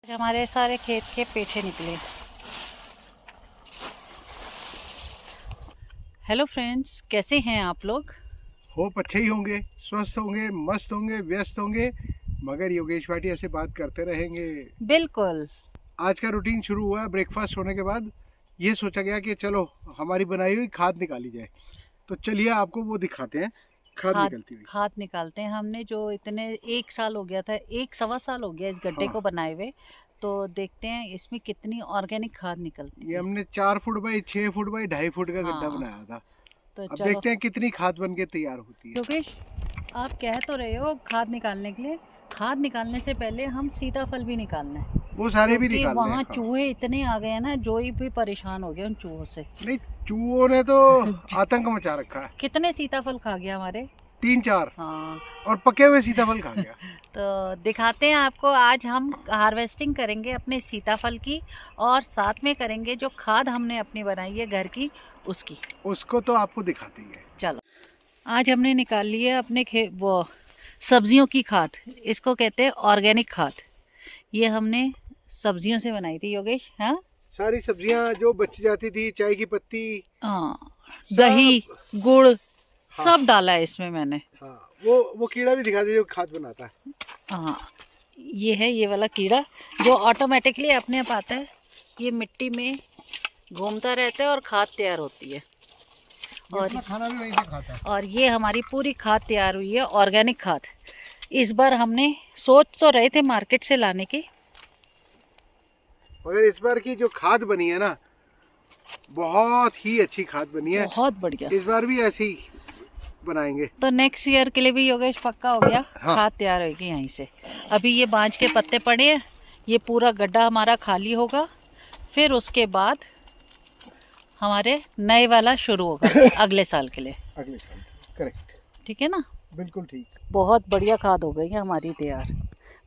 हमारे सारे खेत के पेठे निकले। हेलो फ्रेंड्स, कैसे हैं आप लोग? होप अच्छे ही होंगे, स्वस्थ होंगे, मस्त होंगे, व्यस्त होंगे, मगर योगेश भाटिया से बात करते रहेंगे। बिल्कुल। आज का रूटीन शुरू हुआ ब्रेकफास्ट होने के बाद। ये सोचा गया कि चलो हमारी बनाई हुई खाद निकाली जाए, तो चलिए आपको वो दिखाते हैं खाद निकलती हुई। खाद निकालते हैं। हमने जो इतने 1 साल हो गया था, 1 सवा साल हो गया इस गड्ढे हाँ। को बनाए हुए, तो देखते हैं इसमें कितनी ऑर्गेनिक खाद निकलती ये है। हमने 4 foot by 6 foot by 2.5 foot का गड्ढा हाँ, बनाया था। तो अब चलो। देखते हैं कितनी खाद बन के तैयार होती है। योगेश, आप कह तो रहे हो खाद निकालने के लिए, खाद निकालने से पहले हम सीताफल भी निकालना है, वो सारे भी क्योंकि निकाल वहाँ लें। हाँ। चूहे इतने आ गए हैं ना, जोई भी परेशान हो गए उन चूहों से। नहीं, चूहों ने तो आतंक मचा रखा है। कितने सीताफल खा गया हमारे। 3-4 हाँ, और पके हुए सीताफल खा गया। तो दिखाते हैं आपको। आज हम हार्वेस्टिंग करेंगे अपने सीताफल की, और साथ में करेंगे जो खाद हमने अपनी बनाई है घर की, उसकी। उसको तो आपको दिखाते ही है। चलो, आज हमने निकाल ली है अपने वो सब्जियों की खाद। इसको कहते हैं ऑर्गेनिक खाद। ये हमने सब्जियों से बनाई थी योगेश। हाँ, सारी सब्जियां जो बच जाती थी, चाय की पत्ती, हाँ, सब। दही, गुड़, हाँ। सब डाला है इसमें मैंने। हाँ, वो कीड़ा भी दिखा दीजिए जो खाद बनाता है। हाँ, ये है ये वाला कीड़ा जो ऑटोमेटिकली अपने आप आता है। ये मिट्टी में घूमता रहता है और खाद तैयार होती है। और खाना भी वहीं से खाता है। और ये हमारी पूरी खाद तैयार हुई है, ऑर्गेनिक खाद। इस बार हमने सोच तो रहे थे मार्केट से लाने की, मगर इस बार की जो खाद बनी है ना, बहुत ही अच्छी खाद बनी है। बहुत बढ़िया। इस बार भी ऐसे ही बनाएंगे। तो नेक्स्ट ईयर के लिए भी योगेश पक्का हो गया। हाँ। खाद तैयार होगी यहीं से। अभी ये बांज के पत्ते पड़े हैं, ये पूरा गड्ढा हमारा खाली होगा, फिर उसके बाद हमारे नए वाला शुरू होगा अगले साल के लिए। अगले साल। करेक्ट। ठीक है ना? बिल्कुल ठीक। बहुत बढ़िया खाद हो गई है हमारी तैयार।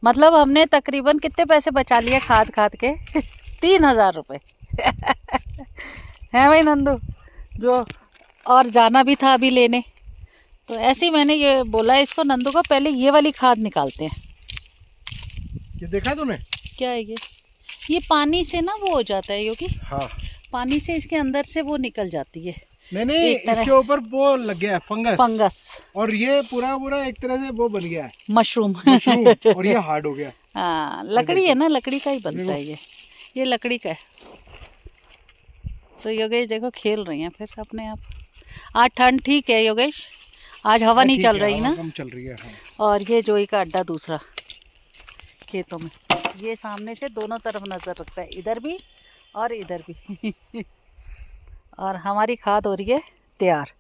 मतलब हमने तकरीबन कितने पैसे बचा लिए खाद खाद के 3000 रुपये है भाई नंदू, जो और जाना भी था अभी लेने। तो ऐसे ही मैंने ये बोला इसको, नंदू को, पहले ये वाली खाद निकालते हैं। ये देखा तूने? क्या है ये पानी से ना वो हो जाता है योगी। हाँ। पानी से इसके अंदर से वो निकल जाती है। नहीं, इसके ऊपर वो लग गया है फंगस। और ये पूरा एक तरह से वो बन गया है मशरूम और ये हार्ड हो गया। हाँ, लकड़ी है ना, लकड़ी का ही बनता है ये लकड़ी का है। तो योगेश देखो खेल रही हैं फिर अपने आप। आज ठंड ठीक है योगेश, आज हवा नहीं चल रही ना। कम चल रही है। हाँ। और ये जोई का अड्डा दूसरा खेतों में, ये सामने से दोनों तरफ नजर रखता है, इधर भी और इधर भी और हमारी खाद हो रही है तैयार।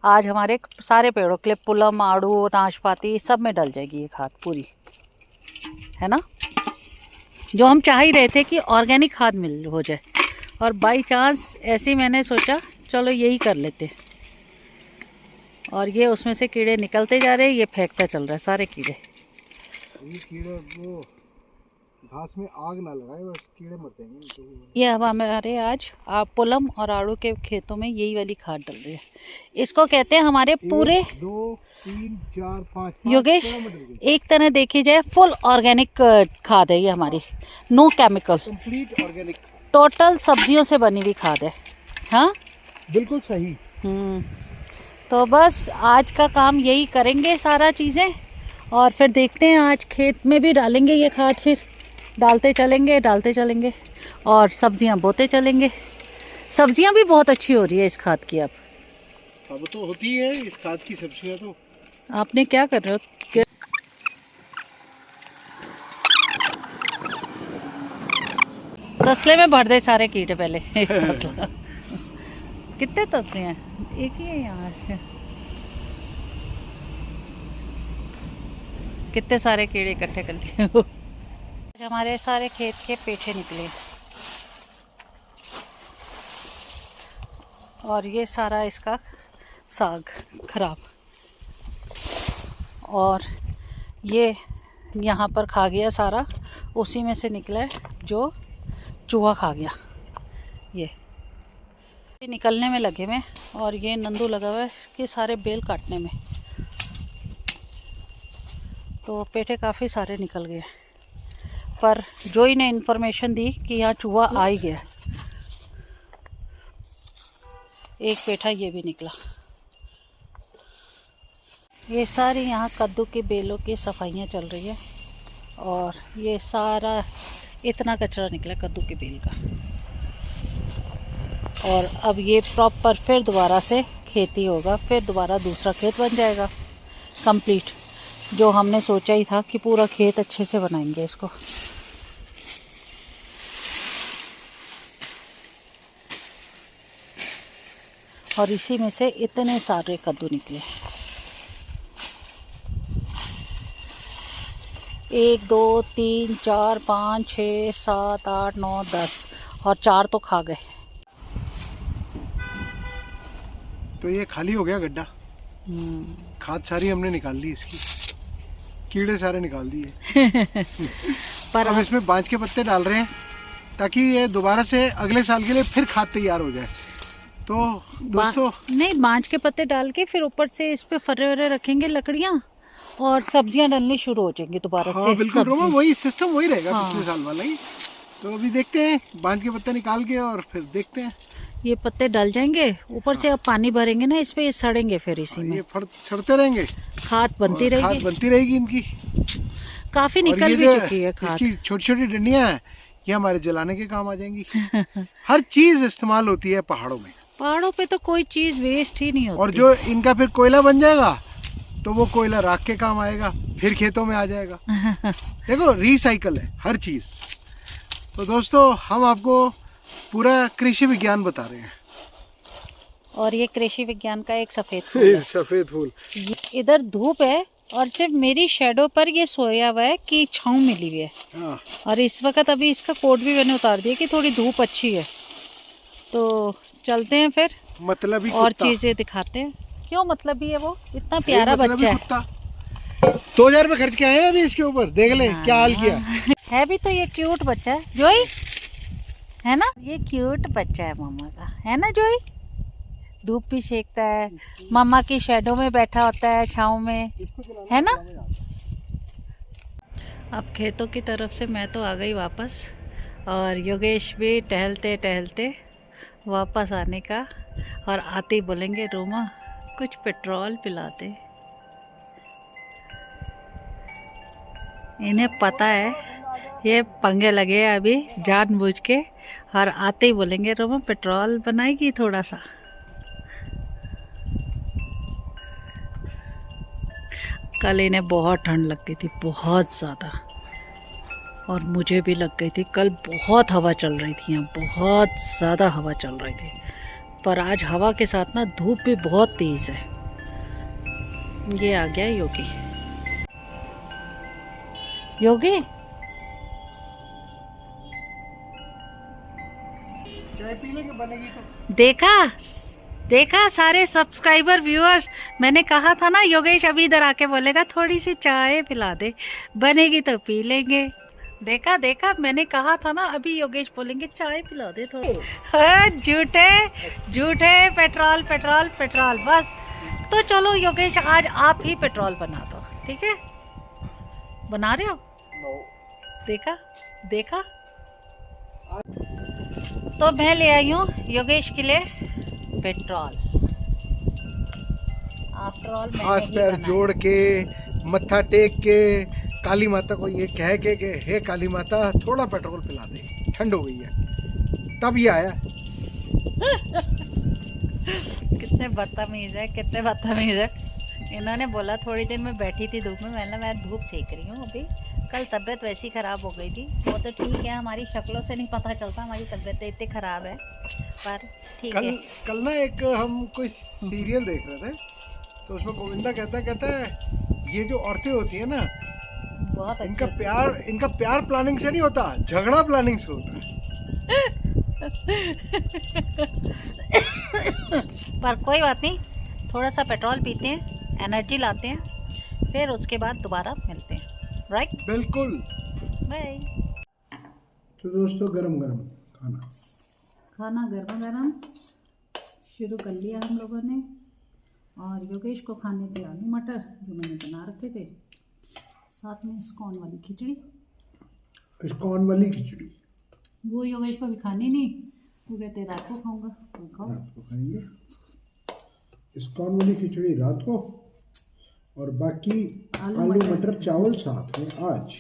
आज हमारे सारे पेड़ों के लिए पुलम, आड़ू, नाशपाती सब में डल जाएगी ये खाद पूरी, है ना? जो हम चाह ही रहे थे कि ऑर्गेनिक खाद मिल हो जाए, और बाई चांस ऐसे ही मैंने सोचा चलो यही कर लेते हैं। और ये उसमें से कीड़े निकलते जा रहे हैं, ये फेंकता चल रहा है सारे कीड़े। ये कीड़े वो घास में आग ना लगाए, बस कीड़े मर जाएंगे। ये अब हमारे आज पुलम और आड़ू के खेतों में यही वाली खाद डल रही है। इसको कहते हैं हमारे पूरे 1 2 3 4 5 योगेश, एक तरह देखी जाए फुल ऑर्गेनिक खाद है ये हमारी, no chemical, complete organic, total सब्जियों से बनी हुई खाद है। हाँ, बिल्कुल सही। तो बस आज का काम यही करेंगे सारा चीज़ें, और फिर देखते हैं आज खेत में भी डालेंगे ये खाद, फिर डालते चलेंगे और सब्जियां बोते चलेंगे। सब्जियां भी बहुत अच्छी हो रही है इस खाद की। अब तो होती है इस खाद की सब्जियां तो। आपने क्या कर रहे हो? तसले में भर दे सारे कीड़े पहले तसला। कितने तसले हैं? एक ही है यहाँ। कितने सारे कीड़े इकट्ठे कर लिए हमारे सारे खेत के पेठे निकले, और ये सारा इसका साग खराब, और ये यहाँ पर खा गया सारा, उसी में से निकला है जो चूहा खा गया। ये निकलने में लगे हुए, और ये नंदू लगा हुआ है कि सारे बेल काटने में। तो पेठे काफ़ी सारे निकल गए। पर जोई ने इन्फॉर्मेशन दी कि यहाँ चूहा आ ही गया। एक पेठा ये भी निकला। ये सारी यहाँ कद्दू के बेलों की सफाइयाँ चल रही है और ये सारा इतना कचरा निकला कद्दू के बेल का। और अब ये प्रॉपर फिर दोबारा से खेती होगा, फिर दोबारा दूसरा खेत बन जाएगा कंप्लीट। जो हमने सोचा ही था कि पूरा खेत अच्छे से बनाएंगे इसको। और इसी में से इतने सारे कद्दू निकले। 1 2 3 4 5 6 7 8 9 10 और 4 तो खा गए। तो ये खाली हो गया गड्ढा। खाद सारी हमने निकाल दी, इसकी कीड़े सारे निकाल दिए। पर अब इसमें बांज के पत्ते डाल रहे हैं ताकि ये दोबारा से अगले साल के लिए फिर खाद तैयार हो जाए। तो दोस्तों नहीं, बांज के पत्ते डाल के फिर ऊपर से इस पे फर्रे वरे रखेंगे लकड़ियाँ और सब्जियां डलनी शुरू हो जाएंगी दोबारा से। बिल्कुल रोमा, वही सिस्टम वही रहेगा हाँ। पिछले साल वाला ही। तो अभी देखते हैं, बांज के पत्ते निकाल के और फिर देखते हैं। ये पत्ते डल जाएंगे ऊपर से। अब पानी भरेंगे ना इस पे, ये सड़ेंगे फिर इसी में। ये सड़ते रहेंगे, खाद बनती रहेगी। खाद बनती रहेगी इनकी। काफी निकल भी चुकी है खाद। इसकी छोटी छोटी डंडियां हैं, ये हमारे जलाने के काम आ जाएंगी। हर चीज इस्तेमाल होती है पहाड़ों में। पहाड़ों पे तो कोई चीज वेस्ट ही नहीं होती। और जो इनका फिर कोयला बन जाएगा तो वो कोयला राख के काम आएगा, फिर खेतों में आ जाएगा। देखो रिसाइकल है हर चीज। तो दोस्तों हम आपको पूरा कृषि विज्ञान बता रहे हैं। और ये कृषि विज्ञान का एक सफेद फूल है। सफेद फूल। इधर धूप है और सिर्फ मेरी शैडो पर ये सोया हुआ है कि छांव मिली हुई है। हाँ। और इस वक्त अभी इसका कोट भी मैंने उतार दिया कि थोड़ी धूप अच्छी है। तो चलते हैं फिर, मतलब ही और चीजें दिखाते हैं। क्यों मतलब भी है वो, इतना प्यारा बच्चा है। 2000 रुपए खर्च के आए हैं अभी इसके ऊपर, देख ले क्या हाल किया है। भी तो ये क्यूट बच्चा है जोई, है ना? ये क्यूट बच्चा है मामा का, है ना जोई? धूप भी सेकता है, मामा की शैडो में बैठा होता है, छाँव में, है ना? अब खेतों की तरफ से मैं तो आ गई वापस, और योगेश भी टहलते टहलते वापस आने का। और आते ही बोलेंगे रोमा कुछ पेट्रोल पिला दे। इन्हें पता है ये पंगे लगे अभी जानबूझ के, और आते ही बोलेंगे रोमा पेट्रोल बनाएगी थोड़ा सा। कल इन्हें बहुत ठंड लग गई थी, बहुत ज़्यादा, और मुझे भी लग गई थी। कल बहुत हवा चल रही थी यहाँ, बहुत ज़्यादा हवा चल रही थी। पर आज हवा के साथ ना धूप भी बहुत तेज़ है। ये आ गया योगी। योगी चाय पी लेंगे, बनेगी तो। देखा सारे सब्सक्राइबर व्यूअर्स, मैंने कहा था ना योगेश अभी इधर आके बोलेगा थोड़ी सी चाय पिला दे, बनेगी तो पी लेंगे। देखा मैंने कहा था ना, अभी योगेश बोलेंगे चाय पिला दे थोड़ी। झूठे पेट्रोल पेट्रोल पेट्रोल बस। तो चलो योगेश आज आप ही पेट्रोल बना दो, ठीक है? बना रहे हो? देखा तो मैं ले आई हूँ योगेश के लिए पेट्रोल। आफ्टर ऑल हाथ पैर जोड़ के, मत्था टेक के, काली माता को ये कह के हे काली माता थोड़ा पेट्रोल पिला दे, ठंड हो गई है, तब ये आया। कितने बदतमीज है। इन्होंने बोला थोड़ी देर में बैठी थी धूप में, मैं धूप सेक रही हूँ अभी। कल तबीयत वैसी ख़राब हो गई थी, वो तो ठीक है, हमारी शक्लों से नहीं पता चलता हमारी तबीयत इतनी ख़राब है, पर ठीक है। कल ना एक हम कोई सीरियल देख रहे थे, तो उसमें गोविंदा कहता है ये जो औरतें होती है ना, बहुत इनका प्यार प्लानिंग से नहीं होता, झगड़ा प्लानिंग से होता है। पर कोई बात नहीं, थोड़ा सा पेट्रोल पीते हैं, एनर्जी लाते हैं, फिर उसके बाद दोबारा मिलते हैं, राइट? बिल्कुल। बाय। तो दोस्तों गरम गरम खाना गरम शुरू कर लिया हम लोगों ने। और योगेश को खाने थे आलू मटर जो मैंने बना रखे थे, साथ में स्कॉन वाली खिचड़ी। इस्कॉन वाली खिचड़ी वो योगेश को भी खानी नहीं, वो कहते रात को खाऊंगा। तो खाओ। रात को खाएंगे। इस्कॉन वाली खिचड़ी रात को, और बाकी आलू मटर चावल साथ में आज।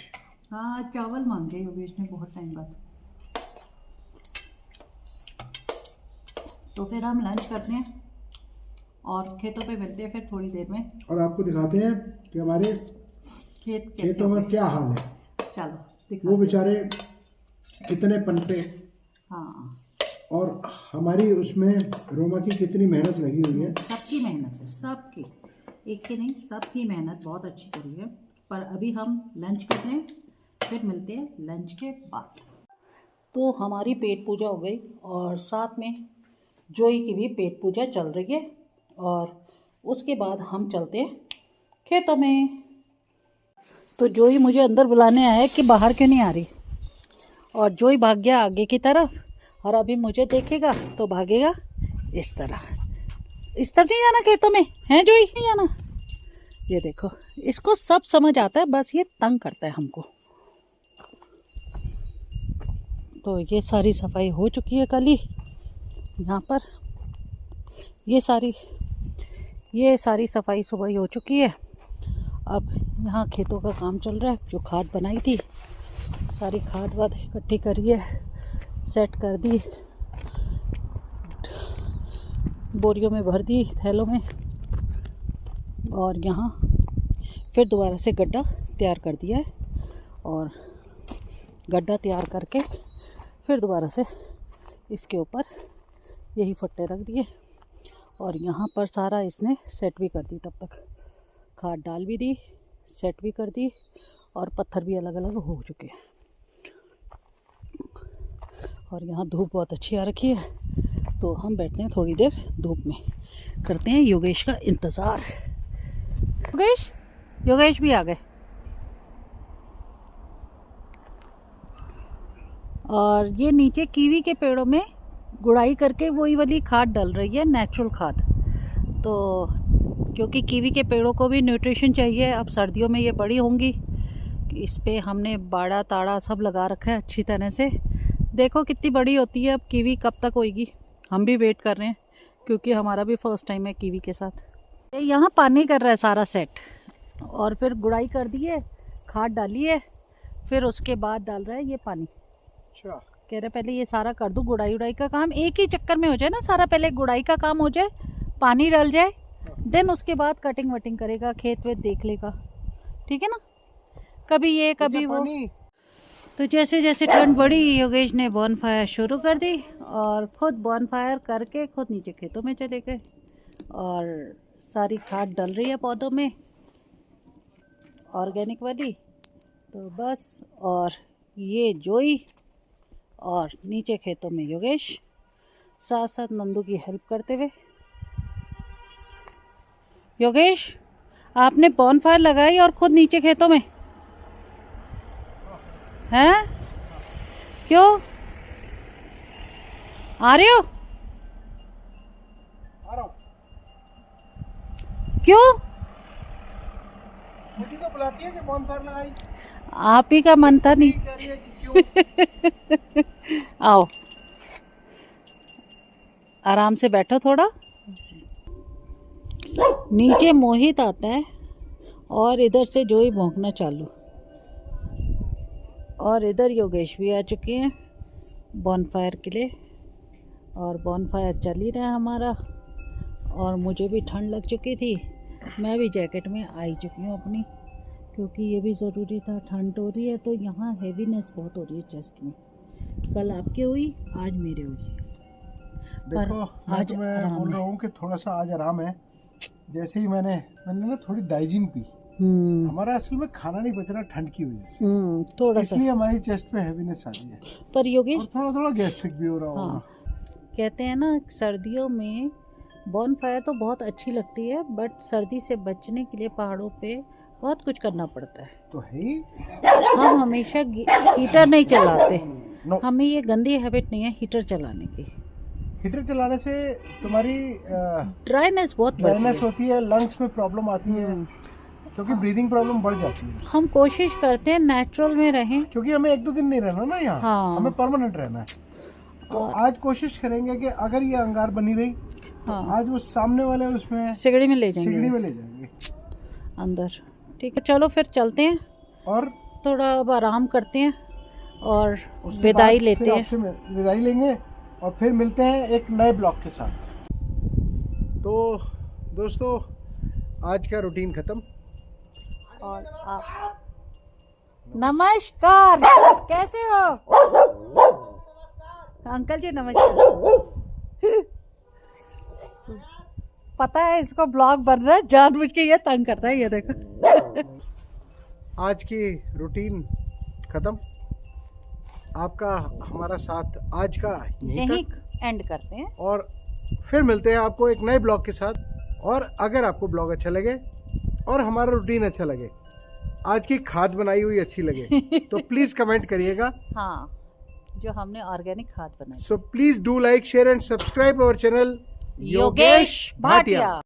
हाँ, चावल मांगे योगेश ने बहुत टाइम बाद। तो फिर हम लंच करते हैं और खेतों पे मिलते हैं फिर थोड़ी देर में, और आपको दिखाते हैं कि हमारे खेत कैसे खेतों में क्या हाल है। चलो वो दिखा। बेचारे कितने पनपे, हाँ, और हमारी उसमें रोमा की कितनी मेहनत लगी हुई है। सबकी मेहनत है, सबकी, एक की नहीं, सबकी मेहनत बहुत अच्छी करी है। पर अभी हम लंच करते हैं, फिर मिलते हैं लंच के बाद। तो हमारी पेट पूजा हो गई और साथ में जोई की भी पेट पूजा चल रही है, और उसके बाद हम चलते हैं खेतों में। तो जोई मुझे अंदर बुलाने आया है कि बाहर क्यों नहीं आ रही, और जोई भाग गया आगे की तरफ, और अभी मुझे देखेगा तो भागेगा इस तरफ। इस तरफ नहीं जाना खेतों में, है जोई, नहीं जाना। ये देखो, इसको सब समझ आता है, बस ये तंग करता है हमको। तो ये सारी सफाई हो चुकी है कल ही यहाँ पर, ये सारी सफाई सुबह हो चुकी है। अब यहाँ खेतों का काम चल रहा है। जो खाद बनाई थी, सारी खाद वाद इकट्ठी करी है, सेट कर दी, बोरियों में भर दी, थैलों में, और यहाँ फिर दोबारा से गड्ढा तैयार कर दिया है। और गड्ढा तैयार करके फिर दोबारा से इसके ऊपर यही फट्टे रख दिए, और यहाँ पर सारा इसने सेट भी कर दी। तब तक खाद डाल भी दी, सेट भी कर दी, और पत्थर भी अलग अलग हो चुके हैं। और यहाँ धूप बहुत अच्छी आ रखी है, तो हम बैठते हैं थोड़ी देर धूप में, करते हैं योगेश का इंतज़ार। योगेश भी आ गए। और ये नीचे कीवी के पेड़ों में गुड़ाई करके वही वाली खाद डल रही है, नेचुरल खाद। तो क्योंकि कीवी के पेड़ों को भी न्यूट्रिशन चाहिए, अब सर्दियों में ये बड़ी होंगी। इस पे हमने बाड़ा ताड़ा सब लगा रखा है अच्छी तरह से। देखो कितनी बड़ी होती है, अब कीवी कब तक होएगी, हम भी वेट कर रहे हैं, क्योंकि हमारा भी फर्स्ट टाइम है कीवी के साथ। यहाँ पानी कर रहा है सारा सेट, और फिर गुड़ाई कर दी है, खाद डाली है, फिर उसके बाद डाल रहा है ये पानी। अच्छा, कह रहे पहले ये सारा कर दूँ, गुड़ाई उड़ाई का काम एक ही चक्कर में हो जाए ना सारा, पहले गुड़ाई का काम हो जाए, पानी डल जाए, देन उसके बाद कटिंग वटिंग करेगा, खेत वेत देख लेगा, ठीक है ना। कभी ये कभी वो। तो जैसे जैसे ठंड बढ़ी, योगेश ने बॉनफायर शुरू कर दी, और खुद बॉनफायर करके खुद नीचे खेतों में चले गए, और सारी खाद डल रही है पौधों में, ऑर्गेनिक वाली। तो बस, और ये जोई, और नीचे खेतों में योगेश, साथ साथ नंदू की हेल्प करते हुए। योगेश, आपने बॉनफायर लगाई और खुद नीचे खेतों में हैं? क्यों आ रहे हो? क्यों? मुझे तो बुलाती है कि बॉनफायर लगाई, आप ही का मन था नहीं। कह रही है कि क्यों? आओ, आराम से बैठो थोड़ा। नीचे मोहित आता है, और इधर से जोई भौंकना चालू, और इधर योगेश भी आ चुके हैं बॉनफायर के लिए, और बॉनफायर चल ही रहा है हमारा। और मुझे भी ठंड लग चुकी थी, मैं भी जैकेट में आई चुकी हूँ अपनी, क्योंकि ये भी ज़रूरी था। ठंड हो रही है तो यहाँ हेवीनेस बहुत हो रही है चेस्ट में। कल आपके हुई, आज मेरे हुई। देखो, मैं आज तुम्हें बोल रहा हूँ कि थोड़ा सा आज आराम है। जैसे ही मैंने ना थोड़ी डाइजिन पी, हमारा असल में खाना नहीं बच रहा ठंड की वजह से, थोड़ा सा, इसलिए हमारी चेस्ट पे हेवीनेस आ रही है। पर योगेश, और थोड़ा थोड़ा गैस्ट्रिक भी हो रहा होगा। हाँ, कहते हैं ना सर्दियों में बॉनफायर तो बहुत अच्छी लगती है, बट सर्दी से बचने के लिए पहाड़ों पे बहुत कुछ करना पड़ता है। तो है ही, हम हमेशा हीटर नहीं चलाते। नो, हमें ये गंदी हैबिट नहीं है हीटर चलाने की। हीटर चलाने से तुम्हारी ड्राइनेस बहुत बढ़ती ड्राइनेस होती है, लंग्स में प्रॉब्लम आती है। क्योंकि ब्रीदिंग प्रॉब्लम बढ़ जाती है। हम कोशिश करते हैं नेचुरल में रहें। क्योंकि हमें 1-2 दिन नहीं रहना ना यहाँ। हाँ। हमें परमानेंट रहना है। तो आज कोशिश करेंगे कि अगर ये अंगार बनी रही तो आज वो सामने वाले उसमें सिगड़ी में ले जाएंगे। सिगड़ी में ले जाएंगे अंदर। ठीक है, चलो फिर चलते हैं और थोड़ा अब आराम करते हैं और उसके विदाई बाद लेते फिर हैं। आपसे विदाई लेंगे और फिर मिलते हैं एक नए ब्लॉग के साथ। तो दोस्तों आज का रूटीन खत्म। और आप नमस्कार, कैसे हो अंकल जी? नमस्कार। पता है इसको ब्लॉग बन रहा है, जानबूझ के ये तंग करता है, ये देखो। आज की रूटीन खत्म। आपका हमारा साथ आज का यहीं तक एंड करते हैं और फिर मिलते हैं आपको एक नए ब्लॉग के साथ। और अगर आपको ब्लॉग अच्छा लगे और हमारा रूटीन अच्छा लगे, आज की खाद बनाई हुई अच्छी लगे तो प्लीज कमेंट करिएगा। हाँ, जो हमने ऑर्गेनिक खाद बनाई। So please do like, share and subscribe our channel Yogesh Bhatia.